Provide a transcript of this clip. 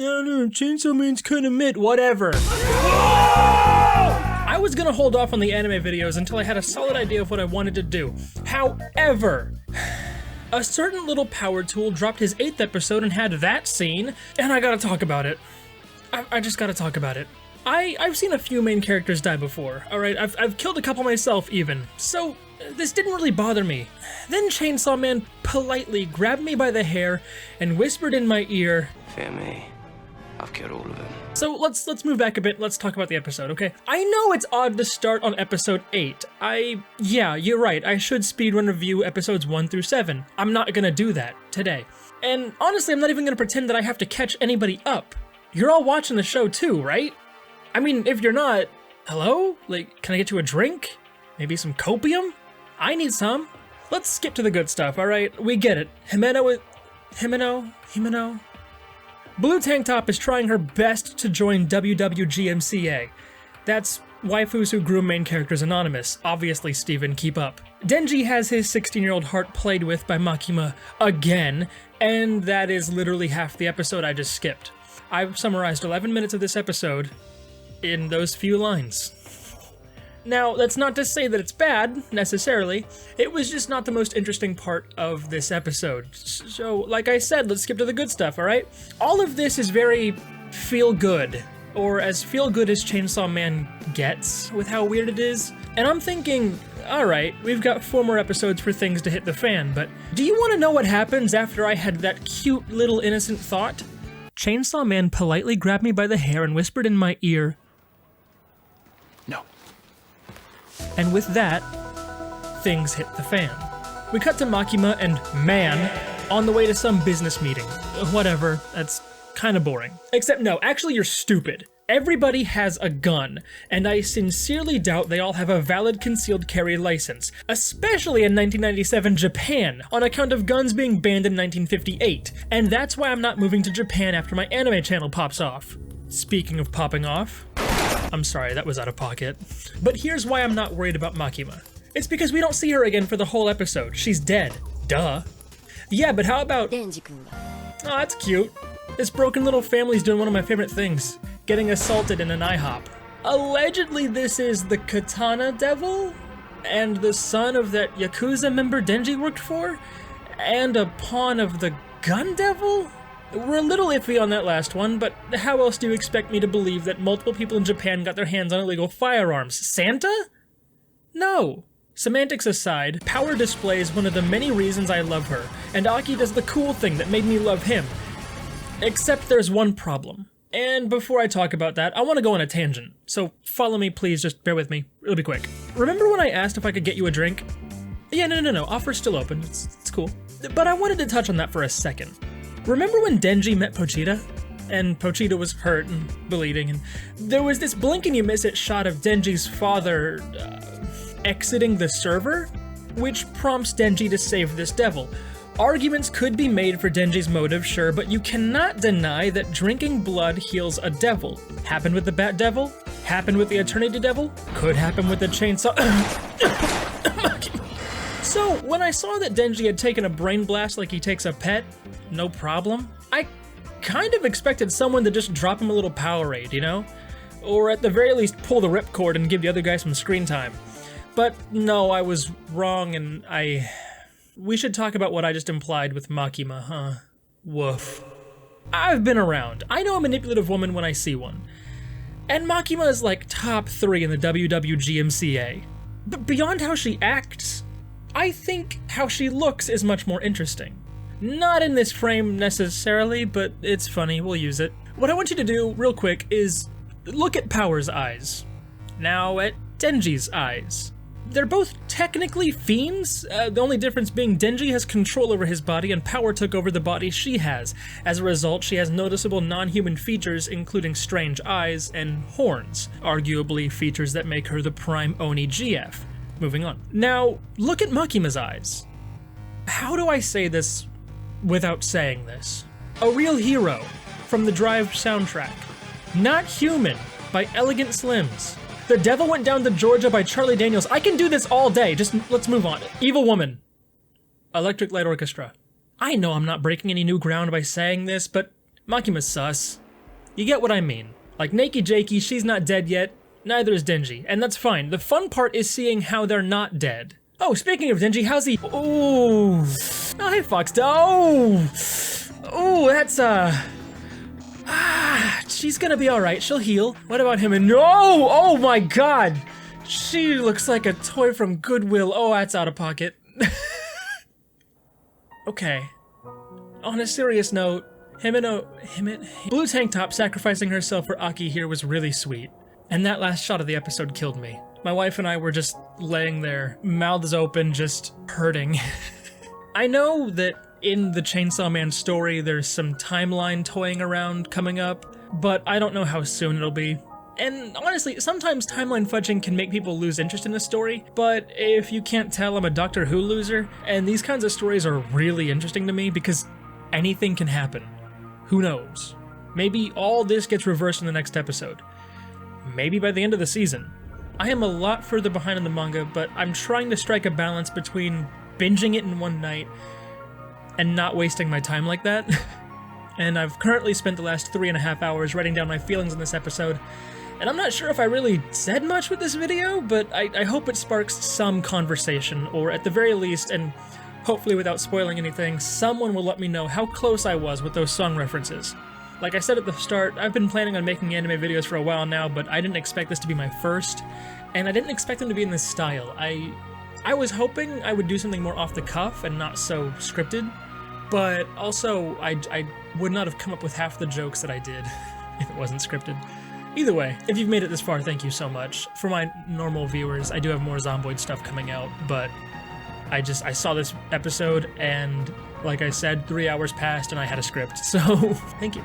No, Chainsaw Man's kinda mid, whatever. I was gonna hold off on the anime videos until I had a solid idea of what I wanted to do. However, a certain little power tool dropped his 8th episode and had that scene, and I gotta talk about it. I just gotta talk about it. I've seen a few main characters die before, alright? I've killed a couple myself even, so this didn't really bother me. Then Chainsaw Man politely grabbed me by the hair and whispered in my ear, "Fear me, I've killed all of them." So let's move back a bit, let's talk about the episode, okay? I know it's odd to start on episode 8. Yeah, you're right, I should speedrun review episodes 1 through 7. I'm not gonna do that today. And honestly, I'm not even gonna pretend that I have to catch anybody up. You're all watching the show too, right? I mean, if you're not, hello? Like, can I get you a drink? Maybe some copium? I need some. Let's skip to the good stuff, alright? We get it. Himeno. Blue Tank Top is trying her best to join WWGMCA. That's Waifus Who Groom Main Characters Anonymous. Obviously, Steven, keep up. Denji has his 16-year-old heart played with by Makima again, and that is literally half the episode I just skipped. I've summarized 11 minutes of this episode in those few lines. Now, that's not to say that it's bad, necessarily. It was just not the most interesting part of this episode. So, like I said, let's skip to the good stuff, alright? All of this is very feel-good, or as feel-good as Chainsaw Man gets, with how weird it is. And I'm thinking, alright, we've got 4 more episodes for things to hit the fan, but do you want to know what happens after I had that cute little innocent thought? Chainsaw Man politely grabbed me by the hair and whispered in my ear, "No." And with that, things hit the fan. We cut to Makima and Man on the way to some business meeting. Whatever, that's kinda boring. Except no, actually you're stupid. Everybody has a gun, and I sincerely doubt they all have a valid concealed carry license, especially in 1997 Japan, on account of guns being banned in 1958, and that's why I'm not moving to Japan after my anime channel pops off. Speaking of popping off, I'm sorry, that was out of pocket. But here's why I'm not worried about Makima. It's because we don't see her again for the whole episode. She's dead. Duh. Yeah, but how about... Denji-kun. Oh, that's cute. This broken little family's doing one of my favorite things. Getting assaulted in an IHOP. Allegedly this is the Katana Devil, and the son of that Yakuza member Denji worked for, and a pawn of the Gun Devil? We're a little iffy on that last one, but how else do you expect me to believe that multiple people in Japan got their hands on illegal firearms? Santa? No. Semantics aside, power display is one of the many reasons I love her, and Aki does the cool thing that made me love him. Except there's one problem. And before I talk about that, I want to go on a tangent, so follow me please, just bear with me, it'll be quick. Remember when I asked if I could get you a drink? Yeah, no, offer's still open, it's cool. But I wanted to touch on that for a second. Remember when Denji met Pochita? And Pochita was hurt and bleeding, and there was this blink and you miss it shot of Denji's father, exiting the server? Which prompts Denji to save this devil. Arguments could be made for Denji's motive, sure, but you cannot deny that drinking blood heals a devil. Happened with the Bat Devil? Happened with the Eternity Devil? Could happen with the Chainsaw... So, when I saw that Denji had taken a brain blast like he takes a pet, no problem, I kind of expected someone to just drop him a little Powerade, you know? Or at the very least pull the ripcord and give the other guy some screen time. But no, I was wrong and We should talk about what I just implied with Makima, huh? Woof. I've been around. I know a manipulative woman when I see one. And Makima is like top 3 in the WWGMCA. But beyond how she acts, I think how she looks is much more interesting. Not in this frame necessarily, but it's funny, we'll use it. What I want you to do, real quick, is look at Power's eyes. Now at Denji's eyes. They're both technically fiends, the only difference being Denji has control over his body and Power took over the body she has. As a result, she has noticeable non-human features, including strange eyes and horns, arguably features that make her the prime Oni GF. Moving on. Now, look at Makima's eyes. How do I say this without saying this? A Real Hero from the Drive soundtrack. Not Human by Elegant Slims. The Devil Went Down to Georgia by Charlie Daniels. I can do this all day, just let's move on. Evil Woman. Electric Light Orchestra. I know I'm not breaking any new ground by saying this, but Makima's sus. You get what I mean. Like, Nakey Jakey, she's not dead yet, neither is Denji, and that's fine. The fun part is seeing how they're not dead. Oh, speaking of Denji, how's he? Ooh. Oh, hey, Fox. Oh, that's, she's gonna be alright, she'll heal. What about him? And no! Oh my god! She looks like a toy from Goodwill. Oh, that's out of pocket. Okay. On a serious note, Himeno, Blue Tank Top sacrificing herself for Aki here was really sweet. And that last shot of the episode killed me. My wife and I were just laying there, mouths open, just hurting. I know that in the Chainsaw Man story there's some timeline toying around coming up, but I don't know how soon it'll be. And honestly, sometimes timeline fudging can make people lose interest in a story, but if you can't tell, I'm a Doctor Who loser, and these kinds of stories are really interesting to me because anything can happen. Who knows? Maybe all this gets reversed in the next episode. Maybe by the end of the season. I am a lot further behind in the manga, but I'm trying to strike a balance between binging it in one night and not wasting my time like that. And I've currently spent the last 3.5 hours writing down my feelings in this episode, and I'm not sure if I really said much with this video, but I hope it sparks some conversation, or at the very least, and hopefully without spoiling anything, someone will let me know how close I was with those song references. Like I said at the start, I've been planning on making anime videos for a while now, but I didn't expect this to be my first, and I didn't expect them to be in this style. I was hoping I would do something more off the cuff and not so scripted, but also I would not have come up with half the jokes that I did if it wasn't scripted. Either way, if you've made it this far, thank you so much. For my normal viewers, I do have more Zomboid stuff coming out, but I saw this episode and, like I said, 3 hours passed and I had a script, so thank you.